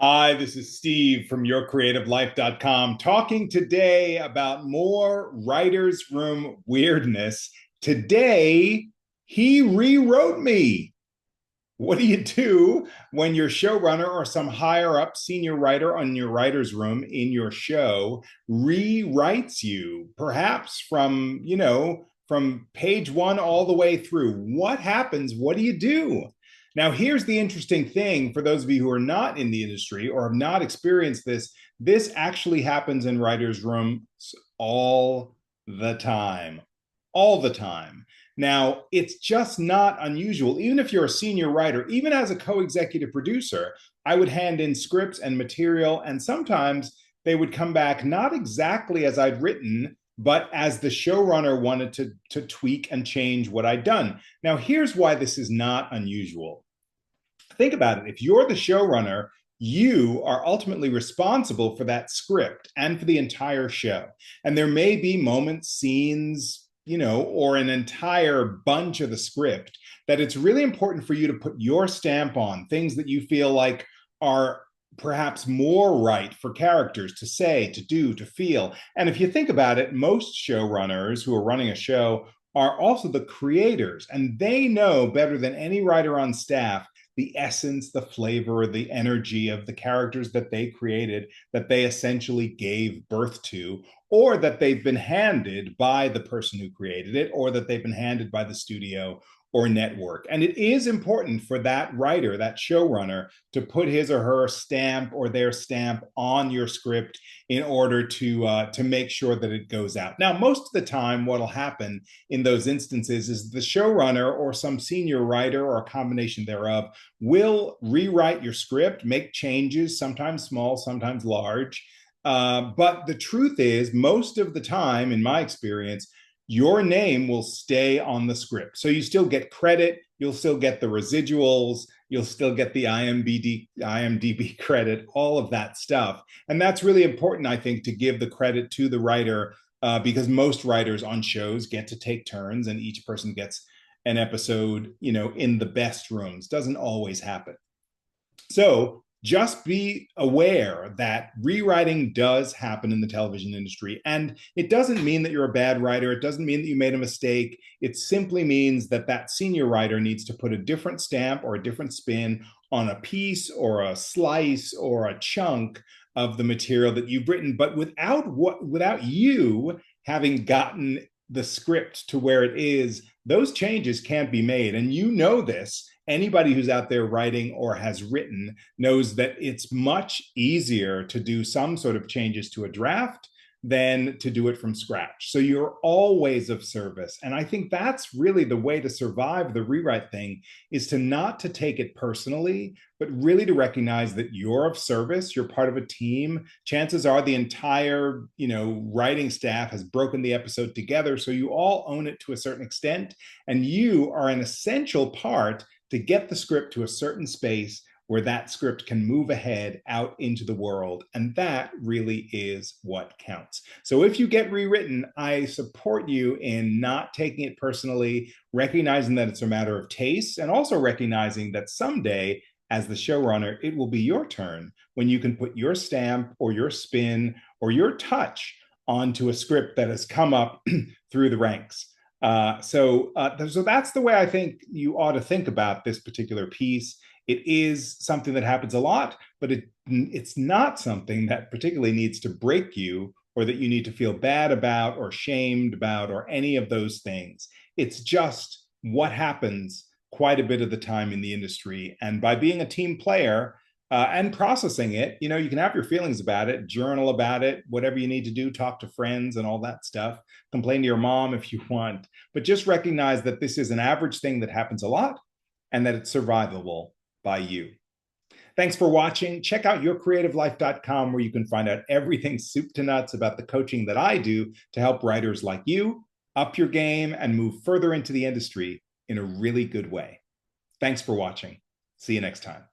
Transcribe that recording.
Hi, this is Steve from YourCreativeLife.com talking today about more Writers Room Weirdness. Today, he rewrote me. What do you do when your showrunner or some higher up senior writer on your writer's room in your show rewrites you, perhaps from page one all the way through? What happens? What do you do? Now, here's the interesting thing for those of you who are not in the industry or have not experienced this. This actually happens in writers' rooms all the time, all the time. Now, it's just not unusual. Even if you're a senior writer, even as a co executive producer, I would hand in scripts and material, and sometimes they would come back not exactly as I'd written, but as the showrunner wanted to tweak and change what I'd done. Now, here's why this is not unusual. Think about it. If you're the showrunner, you are ultimately responsible for that script and for the entire show. And there may be moments, scenes, or an entire bunch of the script that it's really important for you to put your stamp on, things that you feel like are perhaps more right for characters to say, to do, to feel. And if you think about it, most showrunners who are running a show are also the creators, and they know better than any writer on staff the essence, the flavor, the energy of the characters that they created, that they essentially gave birth to, or that they've been handed by the person who created it, or that they've been handed by the studio or network. And it is important for that writer, that showrunner, to put his or her stamp or their stamp on your script in order to make sure that it goes out. Now, most of the time, what'll happen in those instances is the showrunner or some senior writer or a combination thereof will rewrite your script, make changes, sometimes small, sometimes large. But the truth is, most of the time, in my experience, your name will stay on the script. So you still get credit, you'll still get the residuals, you'll still get the IMDb credit, all of that stuff. And that's really important, I think, to give the credit to the writer, because most writers on shows get to take turns and each person gets an episode, in the best rooms. Doesn't always happen. So just be aware that rewriting does happen in the television industry. And it doesn't mean that you're a bad writer. It doesn't mean that you made a mistake. It simply means that that senior writer needs to put a different stamp or a different spin on a piece or a slice or a chunk of the material that you've written, but without you having gotten the script to where it is, those changes can't be made. And you know this. Anybody who's out there writing or has written knows that it's much easier to do some sort of changes to a draft than to do it from scratch. So you're always of service. And I think that's really the way to survive the rewrite thing, is to not to take it personally, but really to recognize that you're of service, you're part of a team. Chances are the entire, writing staff has broken the episode together. So you all own it to a certain extent. And you are an essential part to get the script to a certain space where that script can move ahead out into the world. And that really is what counts. So if you get rewritten, I support you in not taking it personally, recognizing that it's a matter of taste, and also recognizing that someday, as the showrunner, it will be your turn when you can put your stamp or your spin or your touch onto a script that has come up through the ranks. So that's the way I think you ought to think about this particular piece. It is something that happens a lot, but it's not something that particularly needs to break you, or that you need to feel bad about or shamed about or any of those things. It's just what happens quite a bit of the time in the industry. And by being a team player, and processing it, you can have your feelings about it, journal about it, whatever you need to do, talk to friends and all that stuff, complain to your mom if you want, but just recognize that this is an average thing that happens a lot and that it's survivable by you. Thanks for watching. Check out yourcreativelife.com, where you can find out everything soup to nuts about the coaching that I do to help writers like you up your game and move further into the industry in a really good way. Thanks for watching. See you next time.